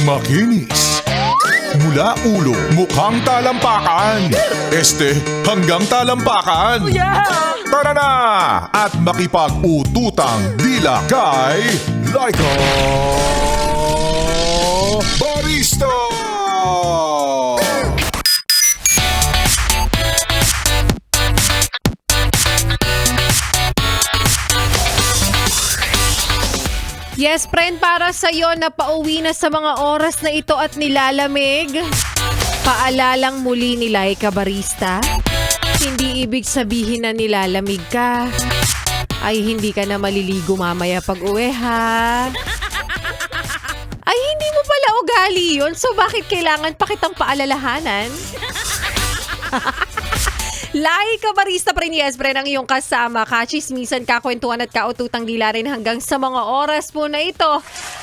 Makinis. Mula ulo, mukhang talampakan. Hanggang talampakan. Tara na! At makipag-ututang dila kay Laika Barista! Yes, friend, para sa'yo na pauwi na sa mga oras na ito at nilalamig. Paalalang muli ni Laika Barista. Hindi ibig sabihin na nilalamig ka. Ay, hindi ka na maliligo mamaya pag uwi, ha? Ay, hindi mo pala ugali yun. So, bakit kailangan pa kitang paalalahanan? Laika Barista pa rin, yes, friend, ang iyong kasama. Kachismisan, kakwentuhan at kaututang dila rin hanggang sa mga oras po na ito.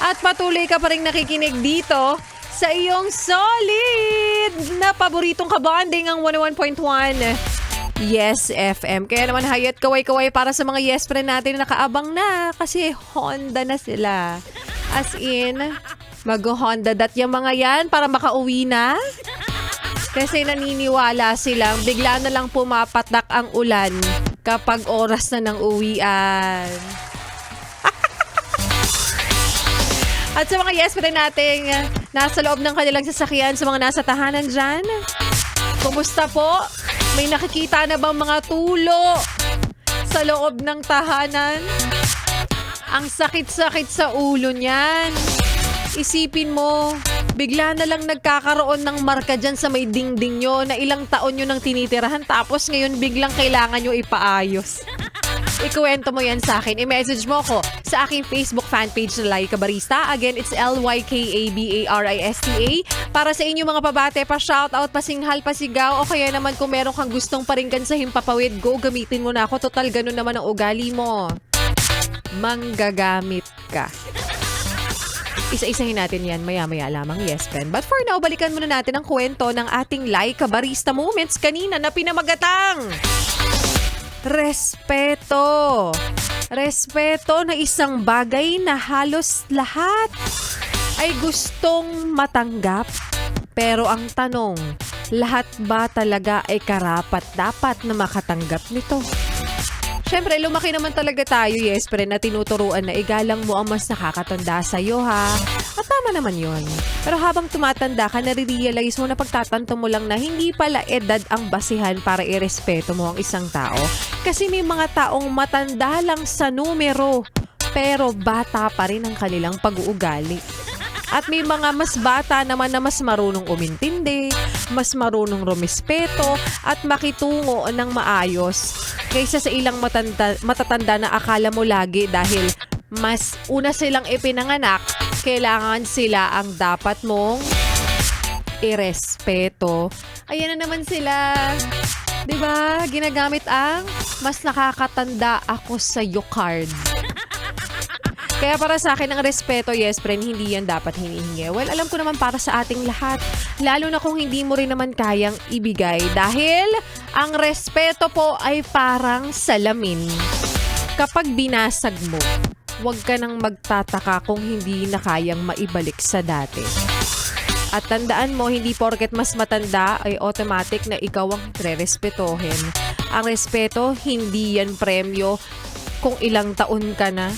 At patuloy ka pa rin nakikinig dito sa iyong solid na paboritong kabanding ang 101.1 Yes FM. Kaya naman hayat kaway-kaway para sa mga yes friend natin na nakaabang na kasi Honda na sila. As in, mag-Honda dat yung mga yan para makauwi na. Kasi naniniwala silang bigla na lang pumapatak ang ulan kapag oras na ng uwian. At sa mga yes friend nating nasa loob ng kanilang sasakyan, sa mga nasa tahanan dyan, kumusta po? May nakikita na bang mga tulo sa loob ng tahanan? Ang sakit-sakit sa ulo niyan. Isipin mo, bigla na lang nagkakaroon ng marka dyan sa may dingding nyo na ilang taon nyo nang tinitirahan tapos ngayon biglang kailangan nyo ipaayos. Ikuwento mo yan sa akin. I-message mo ko sa aking Facebook fanpage na Laika Barista. Again, it's LYKABARISTA. Para sa inyo mga pabate, pa-shoutout, pasinghal, pasigaw, o kaya naman kung meron kang gustong paringgan sa himpapawid, go, gamitin mo na ako. Total, ganun naman ang ugali mo. Manggagamit ka. Isa-isahin natin yan maya-maya lamang, yes friend. But for now, balikan muna natin ang kwento ng ating Laika Barista moments kanina na pinamagatang. Respeto. Respeto na isang bagay na halos lahat ay gustong matanggap. Pero ang tanong, lahat ba talaga ay karapat-dapat na makatanggap nito? Siyempre, lumaki naman talaga tayo, yes, pero na tinuturuan na igalang mo ang mas nakakatanda sa'yo, ha? At tama naman yun. Pero habang tumatanda ka, nare-realize mo na pagtatanto mo lang na hindi pala edad ang basihan para irespeto mo ang isang tao. Kasi may mga taong matanda lang sa numero, pero bata pa rin ang kanilang pag-uugali. At may mga mas bata naman na mas marunong umintindi, mas marunong rumispeto at makitungo ng maayos kaysa sa ilang matatanda na akala mo lagi dahil mas una silang ipinanganak, kailangan sila ang dapat mong irespeto. Ayan na naman sila. 'Di ba? Ginagamit ang mas nakakatanda ako sa iyo card. Kaya para sa akin, ang respeto, yes friend, hindi yan dapat hinihingi. Well, alam ko naman para sa ating lahat. Lalo na kung hindi mo rin naman kayang ibigay. Dahil ang respeto po ay parang salamin. Kapag binasag mo, huwag ka nang magtataka kung hindi na kayang maibalik sa dati. At tandaan mo, hindi porket mas matanda ay automatic na ikaw ang re-respetohin. Ang respeto, hindi yan premyo kung ilang taon ka na.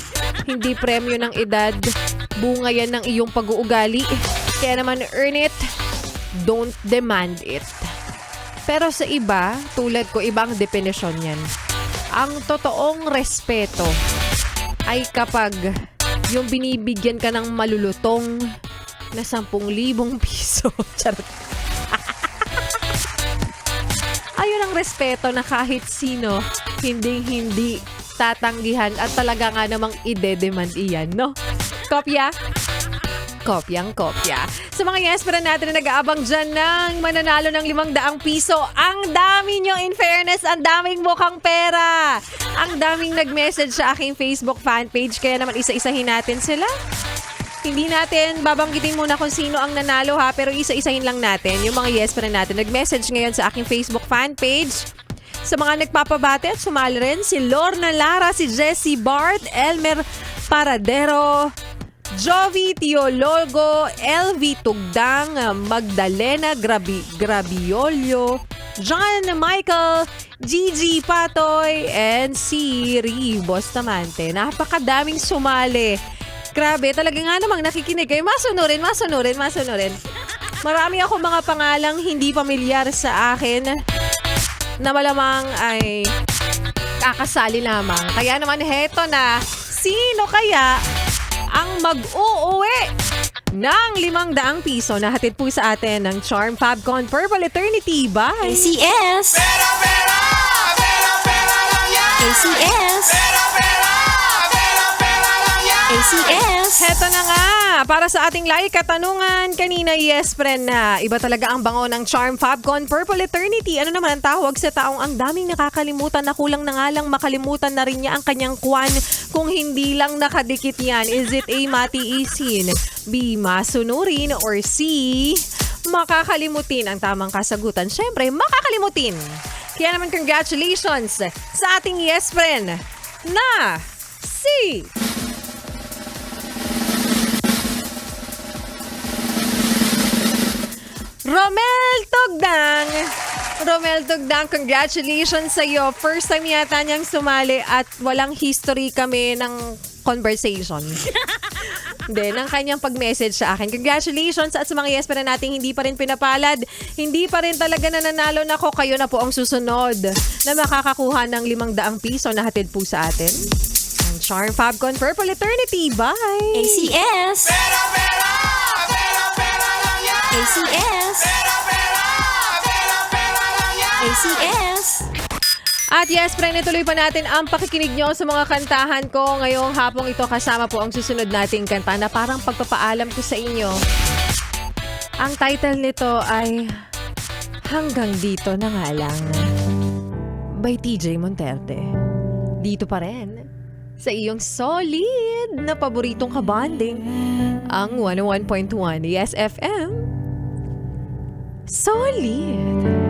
Hindi premyo ng edad, bunga yan ng iyong pag-uugali. Kaya naman earn it, don't demand it. Pero sa iba, tulad ko, iba ang definisyon yan. Ang totoong respeto ay kapag yung binibigyan ka ng malulutong na 10,000 piso. Charot. Ayun ang respeto na kahit sino, hindi tatanggihan at talaga nga namang ide-demand iyan, no? Kopya? Kopyang-kopya. Sa mga yes-friend natin na nag-aabang dyan ng mananalo ng 500 piso, ang dami nyo, in fairness, ang daming mukhang pera. Ang daming nag-message sa aking Facebook fanpage, kaya naman isa-isahin natin sila. Hindi natin babanggitin muna kung sino ang nanalo, ha, pero isa-isahin lang natin yung mga yes-friend natin. Nag-message ngayon sa aking Facebook fanpage. Sa mga nagpapabate at sumali rin, si Lorna Lara, si Jessie Bart, Elmer Paradero, Jovi Teologo, LV Tugdang, Magdalena Grabiolio, John Michael, Gigi Patoy, and si Ribos Tamante. Napakadaming sumali. Grabe, talaga nga namang nakikinig kayo. Masunurin. Marami ako mga pangalang hindi pamilyar sa akin na malamang ay kakasali lamang. Kaya naman heto na, sino kaya ang mag-uuwi ng 500 piso na hatid po sa atin ng Charm Fabcon Purple Eternity by ACS! ACS! ACS! Heto na nga, para sa ating like katanungan kanina, yes friend, na iba talaga ang bango ng Charm Fabcon Purple Eternity. Ano naman ang tawag sa taong ang daming nakakalimutan na kulang na nga lang makalimutan na rin niya ang kanyang kwan kung hindi lang nakadikit yan? Is it A, matiisin, B, masunurin, or C, makakalimutin? Ang tamang kasagutan, syempre, makakalimutin. Kaya naman congratulations sa ating yes friend na si Romel Tugdang, congratulations sa iyo. First time yata niyang sumali at walang history kami ng conversation. Hindi, ng kanyang pag-message sa akin. Congratulations at sa mga yes pa na nating hindi pa rin pinapalad, hindi pa rin talaga nananalo. Nako, kayo na po ang susunod na makakakuha ng 500 piso na hatid po sa atin. Ang Charm Fabcon Purple Eternity by ACS! ACS! ACS! At yes, friend, ituloy pa natin ang pakikinig nyo sa mga kantahan ko ngayong hapong ito. Kasama po ang susunod nating kanta na parang pagpapaalam ko sa inyo. Ang title nito ay Hanggang Dito na Nga Lang by TJ Monterde. Dito pa rin sa iyong solid na paboritong kabanding, ang 101.1 Yes FM. Solid.